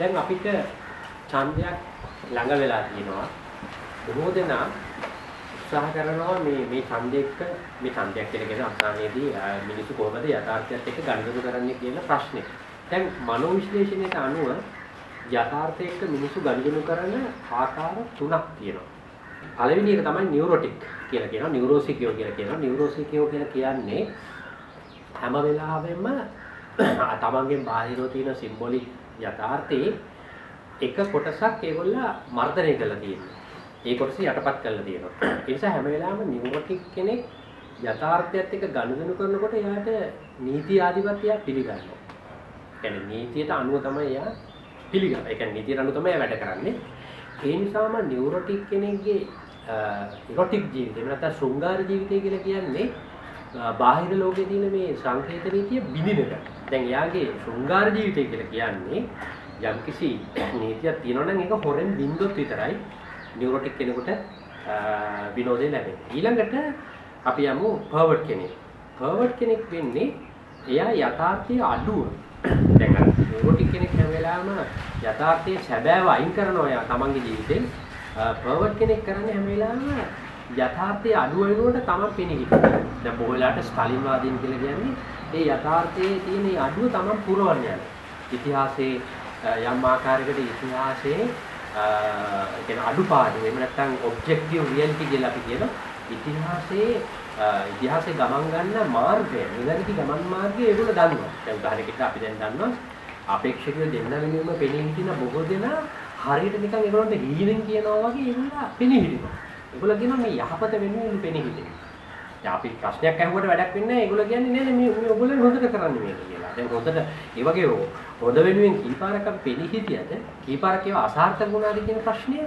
දැන් අපිට ඡන්දයක් ළඟ වෙලා තියෙනවා. බොහෝ දෙනා උත්සාහ කරනවා මේ ඡන්දයක් කියලා කියන අසානයේදී මිනිස්සු කොහොමද යථාර්ථයත් එක්ක ගනුදෙනු කරන්නේ කියන ප්‍රශ්නේ. දැන් මනෝ විශ්ලේෂණයට අනුව යථාර්ථය එක්ක මිනිස්සු ගනුදෙනු කරන ආකාර තුනක් තියෙනවා. පළවෙනි එක තමයි නියුරොටික් කියලා කියනවා. නියුරෝසිකියෝ කියලා කියනවා. නියුරෝසිකියෝ කියලා කියන්නේ හැම වෙලාවෙම තමන්ගෙන් බාහිරව තියෙන සිම්බොලික් යථාර්ථයේ එක කොටසක් ඒගොල්ලෝ මර්ධනය කරලා තියෙනවා. ඒ කොටස යටපත් කරලා තියෙනවා. ඒ නිසා හැම වෙලාවෙම නියුරොටික් කෙනෙක් යථාර්ථයත් එක්ක ගනුදෙනු කරනකොට එයාට නීති ආධිපත්‍යය පිළිගන්නවා. කියන්නේ නීතියට අනුව තමයි එයා පිළිගන්නේ. ඒ කියන්නේ නීතියට අනුව තමයි වැඩ කරන්නේ. ඒ නිසාම නියුරොටික් කෙනෙක්ගේ ඉරොටික් ජීවිතය නැත්නම් ශෘංගාර ජීවිතය කියලා කියන්නේ බාහිර ලෝකයේ තියෙන මේ සංකේත නීතිය බිඳින එක. දැන් එයාගේ ශෘංගාර ජීවිතය කියලා කියන්නේ යම්කිසි නීතියක් තියෙනවා නම් ඒක හොරෙන් බින්දොත් විතරයි නියුරොටික් කෙනෙකුට විනෝදේ ලැබෙන්නේ. ඊළඟට අපි යමු පර්වර්ට් කෙනෙක්. පර්වර්ට් කෙනෙක් වෙන්නේ එයා යථාර්ථයේ අඩුව. දැන් අර නියුරොටික් කෙනෙක් හැම වෙලාවෙම යථාර්ථයේ සැබෑව අයින් කරනවා එයා තමන්ගේ ජීවිතේ. පර්වර්ට් කෙනෙක් කරන්නේ හැම වෙලාවෙම යථාර්ථයේ අඩුව වෙනුවට තමන් පෙනෙහිටිනවා. දැන් බොහෝ වෙලාවට ස්ටලින් වාදීන් කියලා කියන්නේ ඒ යථාර්ථයේ තියෙන ඒ අඩුව තමන් පුරවන්න යනවා. ඉතිහාසයේ යම් ආකාරයකට ඉතිහාසයේ කියන අඩුපාඩු එහෙම නැත්නම් ඔබ්ජෙක්ටිව් රියැලිටි කියලා අපි කියන ඉතිහාසයේ ගමන් ගන්න මාර්ගය නිවැරදි ගමන් මාර්ගය ඒගොල්ලෝ දන්නවා. දැන් උදාහරණයකට අපි දැන් දන්නවා අපේක්ෂකයෝ දෙන්න වෙනුවෙම පෙනී හිටින බොහෝ දෙනා හරියට නිකන් ඒගොල්ලන්ට හීනෙන් කියනවා වගේ ඒගොල්ලෝ පෙනී හිටිනවා. ඒගොල්ලෝ කියනවා මේ යහපත වෙනුවෙන් පෙනී හිටිනවා. දැන් අපි ප්‍රශ්නයක් අහුවට වැඩක් වෙන්නේ නැහැ. ඒගොල්ලෝ කියන්නේ නෑ මේ ඔයගොල්ලෝ හොඳට කරන්නේ මේක කියලා. දැන් හොඳට ඒ වගේ හොඳ වෙනුවෙන් කීපාරක් අපි පෙනී හිටියද කීපාරක් ඒවා අසාර්ථක වුණාද කියන ප්‍රශ්නය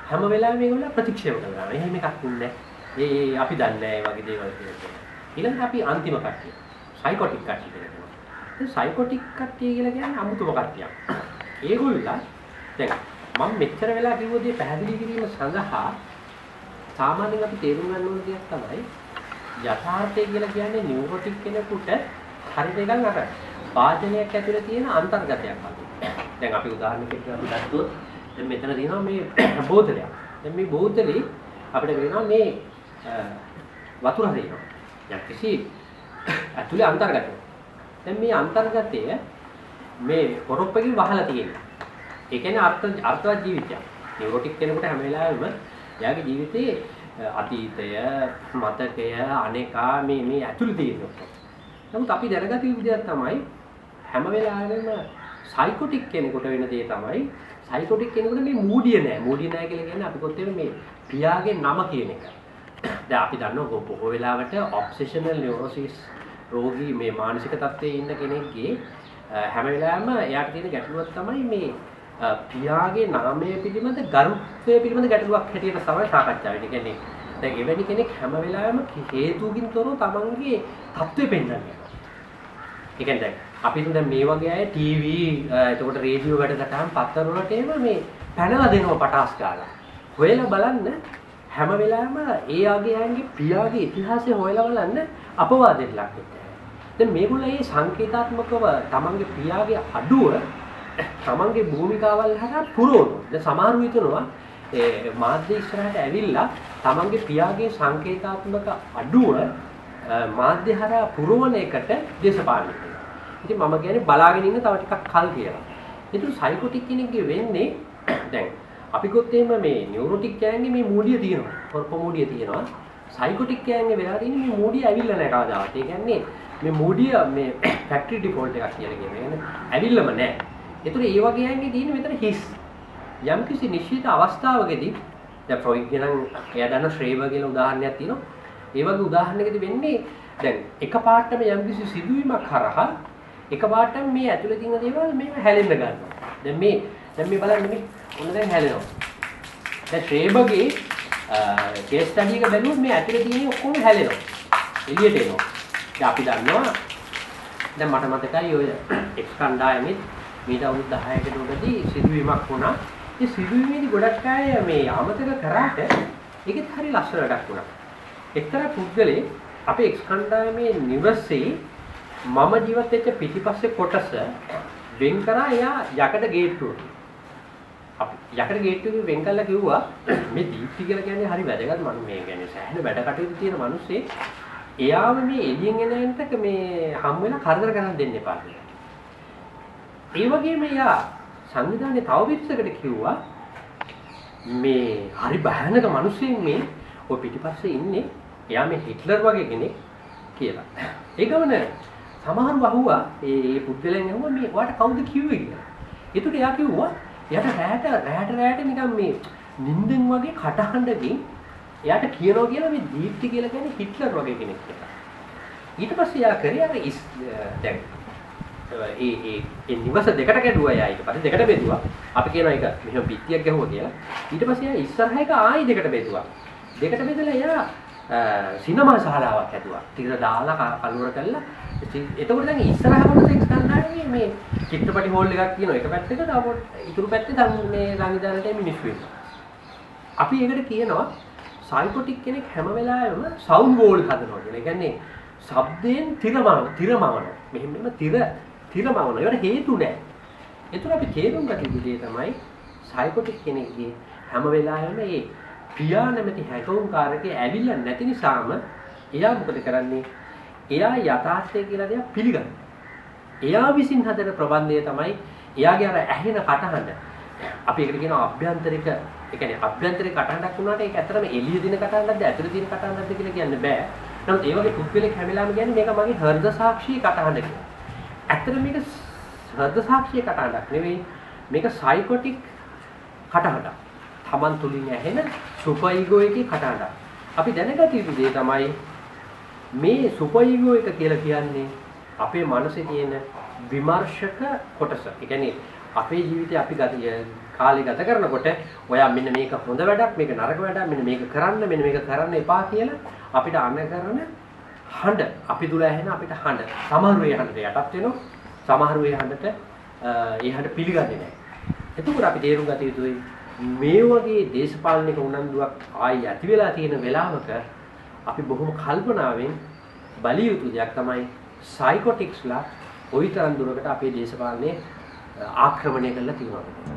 හැම වෙලාවෙම ඒගොල්ලෝ ප්‍රතික්ෂේප කරනවා. එහෙම එකක් නෙන්නේ. ඒ අපි දන්නේ නැහැ වගේ දේවල් කියලා. ඊළඟට අපි අන්තිම කට්ටිය සයිකොටික් කට්ටිය කියලා කියනවා. ඒ සයිකොටික් කට්ටිය කියලා කියන්නේ අමුතුම කට්ටියක්. ඒගොල්ලෝ දැන් මම මෙච්චර වෙලා කිව්ව දේ පැහැදිලි කිරීම සඳහා සාමාන්‍යයෙන් අපි තේරුම් ගන්න ඕන දෙයක් තමයි යථාර්ථය කියලා කියන්නේ නියුරොටික් කෙනෙකුට හරියට එකක් අර වාදනයක් ඇතුලේ තියෙන අන්තර්ගතයක් වගේ. දැන් අපි උදාහරණයකට අපි ගත්තොත් දැන් මෙතන තියෙනවා මේ බෝතලයක්. දැන් මේ බෝතලේ අපිට වෙනවා මේ වතුර හරිනවා. යම්කිසි ඇතුලේ අන්තර්ගතයක්. දැන් මේ අන්තර්ගතය මේ පොරොප්පකින් වහලා තියෙනවා. ඒ කියන්නේ අර්ථවත් ජීවිතයක්. නියුරොටික් කෙනෙකුට හැම වෙලාවෙම එයාගේ ජීවිතේ අතීතය, මතකය, අනේකා මේ ඇතුළේ තියෙනවා. නමුත් අපි දැනගත යුතු දෙයක් තමයි හැම වෙලාවෙම සයිකොටික් කෙනෙකුට වෙන දේ තමයි සයිකොටික් කෙනෙකුට මේ මූඩිය නෑ. මූඩිය නෑ කියලා කියන්නේ අපි කොහොමද මේ පියාගේ නම කියන එක. දැන් අපි දන්නවා බොහෝ වෙලාවට ඔබ්සෙෂනල් නියුරෝසිස් රෝගී මේ මානසික තත්ත්වයේ ඉන්න කෙනෙක්ගේ හැම වෙලාවෙම එයාට තියෙන ගැටලුවක් තමයි මේ පියාගේ නාමය පිළිබඳ ගරුත්වය පිළිබඳ ගැටලුවක් හැටියට තමයි සාකච්ඡා වෙන්නේ. කියන්නේ දැන් එවැනි කෙනෙක් හැම වෙලාවෙම හේතුකින් තොරව තමන්ගේ තත්ත්වෙ පෙන්නනවා. ඒ කියන්නේ දැන් අපි දැන් මේ වගේ අය ටීවී එතකොට රේඩියෝ වැඩසටහන් පත්තර වලට එම මේ පැනලා දෙනවා පටාස් ගාලා. හොයලා බලන්න හැම වෙලාවෙම ඒ ආගයන්ගේ පියාගේ ඉතිහාසය හොයලා බලන්න අපවාදෙට ලක් වෙනවා. දැන් මේගොල්ලෝ මේ සංකේතාත්මකව තමන්ගේ පියාගේ අඩුව තමන්ගේ භූමිකාවල් හරහා පුරවනවා. දැන් සමහරු හිතනවා ඒ මාධ්‍ය ඉස්සරහට ඇවිල්ලා තමන්ගේ පියාගේ සංකේතාත්මක අඩුව මාධ්‍ය හරහා පුරවන එකට දේශපාලනය කරනවා. ඉතින් මම කියන්නේ බලාගෙන ඉන්න තව ටිකක් කල් කියලා. ඒතුළු සයිකොටික් කෙනෙක්ගේ වෙන්නේ දැන් අපි ගොත් එහෙම මේ නියුරොටික් කෑන්ගේ මේ මූඩිය තියෙනවා. පොරොප්ප මූඩිය තියෙනවා. සයිකොටික් කෑන්ගේ වෙලා තියෙන්නේ මේ මූඩිය ඇවිල්ලා නැහැ කවදාවත්. ඒ කියන්නේ මේ මූඩිය මේ ෆැක්ටරි ඩිෆෝල්ට් එකක් කියලා කියන්නේ. ඇවිල්ලාම නැහැ. ඒතර ඒ වගේ අයගේ තියෙන මෙතන හිස් යම්කිසි නිශ්චිත අවස්ථාවකදී දැන් ෆ්‍රොයිඩ් ගණන් එයා දන්න ශ්‍රේවර් කියලා උදාහරණයක් තියෙනවා. ඒ වගේ උදාහරණයකදී වෙන්නේ දැන් එකපාරටම යම්කිසි සිදුවීමක් හරහා එකපාරටම මේ ඇතුලේ තියෙන දේවල් මේව හැලෙන්න ගන්නවා. දැන් මේ බලන්න මේ ඔන්න දැන් හැලෙනවා. දැන් ශ්‍රේවර්ගේ කේස් ස්ටඩි එක බැලුවොත් මේ ඇතුලේ තියෙන ඔක්කොම හැලෙනවා. එළියට එනවා. දැන් අපි දන්නවා දැන් මට මතකයි ඔය එක්ස් කණ්ඩායමේ මීට අවුරුදු 10කට උඩදී සිදුවීමක් වුණා. ඒ සිදුවීමේදී ගොඩක් අය මේ අමතක කරාට ඒකෙත් හරි ලස්සන වැඩක් වුණා. එක්තරා පුද්ගලෙක් අපේ එක්ස් කණ්ඩායමේ නිවසේ මම ජීවත් වෙච්ච පිටිපස්සේ කොටස වෙන් කරා එයා යකඩ ගේට්ටුව. අපි යකඩ ගේට්ටුවේ වෙන් කළා කිව්වා මේ දීප්ති කියලා කියන්නේ හරි වැදගත් මනු මේ කියන්නේ සෑහෙන වැඩ කටයුතු තියෙන මිනිස්සේ එයාව මේ එළියෙන් එන එන්ට මේ හම් වෙලා කරදර කරන්න දෙන්න එපා කියලා. ඒ වගේම එයා සංවිධානයේ තව පිටසකට කිව්වා මේ හරි භයානක මිනිස්සෙක් මේ ඔය පිටිපස්සේ ඉන්නේ එයා මේ හිට්ලර් වගේ කෙනෙක් කියලා. ඒ ගමන සමහරව අහුවා ඒ පුද්ගලයන් අහුවා මේ ඔයාට කවුද කිව්වේ කියලා. ඒකට එයා කිව්වා එයාට රැට නිකන් මේ නිින්දෙන් වගේ කටහඬකින් එයාට කියනවා කියලා මේ දීප්ති කියලා කියන්නේ හිට්ලර් වගේ කෙනෙක් කියලා. ඊට පස්සේ එයා කරේ අර දැන් ඒ නිවස දෙකට කැඩුවා එයා ඊට පස්සේ දෙකට බෙදුවා. අපි කියනවා ඒක මෙහෙම පිටියක් ගැහුවා කියලා. ඊට පස්සේ එයා ඉස්සරහ එක ආයි දෙකට බෙදුවා. දෙකට බෙදලා එයා සිනමා ශාලාවක් හැදුවා. ටික දාලා කලවර කළා. එතකොට දැන් ඉස්සරහ කොටස ස්කන්ධානේ මේ චිත්‍රපටි හෝල් එකක් තියෙනවා. එක පැත්තක තාපොත් ඉතුරු පැත්තේ දැන් මේ සංවිධානයේ මිනිස්සු ඉන්නවා. අපි ඒකට කියනවා සයිකොටික් කෙනෙක් හැම වෙලාවෙම සවුන්ඩ් වෝල් හදනවා කියන. ඒ කියන්නේ ශබ්දයෙන් තිරමවන. මෙහෙම තිරමවන. ඒකට හේතු නැහැ. ඒතර අපි තේරුම් ගත යුතු දේ තමයි සයිකොටික් කෙනෙක්ගේ හැම වෙලාවෙම මේ ක්‍රියා නැමැති හැකවුම්කාරකේ ඇවිල්ලා නැති නිසාම එයා මොකද කරන්නේ? එයා යථාර්ථය කියලා දෙයක් පිළිගන්න. එයා විසින් හදන ප්‍රබන්ධය තමයි එයාගේ අර ඇහෙන කටහඬ. අපි ඒකට කියනවා අභ්‍යන්තරික, ඒ කියන්නේ අභ්‍යන්තරික කටහඬක් වුණාට ඒක ඇත්තටම එළිය දින කටහඬක්ද ඇතුළේ දින කටහඬක්ද කියලා කියන්න බෑ. නමුත් ඒ වගේ පුද්ගලෙක් හැම වෙලාවෙම කියන්නේ මේක මගේ හෘද සාක්ෂී කටහඬ කියලා. ඇත්තටම මේක හෘද සාක්ෂී කටහඬක් නෙවෙයි. මේක සයිකොටික් කටහඬක්. තමන් තුලින් ඇහෙන සුපර් ඊගෝ එකේ කටහඬක්. අපි දැනගත යුතු දේ තමයි මේ සුපර් ඊගෝ එක කියලා කියන්නේ අපේ මනසේ තියෙන විමර්ශක කොටස. ඒ කියන්නේ අපේ ජීවිතේ අපි කාලය ගත කරනකොට ඔයා මෙන්න මේක හොඳ වැඩක්, මේක නරක වැඩක්, මෙන්න මේක කරන්න එපා කියලා අපිට අනකරන හඬ, අපි තුල ඇහෙන අපිට හඬ. සමහර වෙලාවට හඬට යටත් වෙනවා, සමහර වෙලාවට ඒ හඬ පිළිගන්නේ නැහැ. එතකොට අපි තේරුම් ගත යුතුයි මේ වගේ දේශපාලනික උනන්දුවක් ආයි ඇති වෙලා තියෙන වෙලාවක අපි බොහොම කල්පනාවෙන් බලිය යුතු දෙයක් තමයි සයිකොටික්ස්ලා ওই තරම් දුරකට අපේ දේශපාලනේ ආක්‍රමණය කරලා තියෙනවා.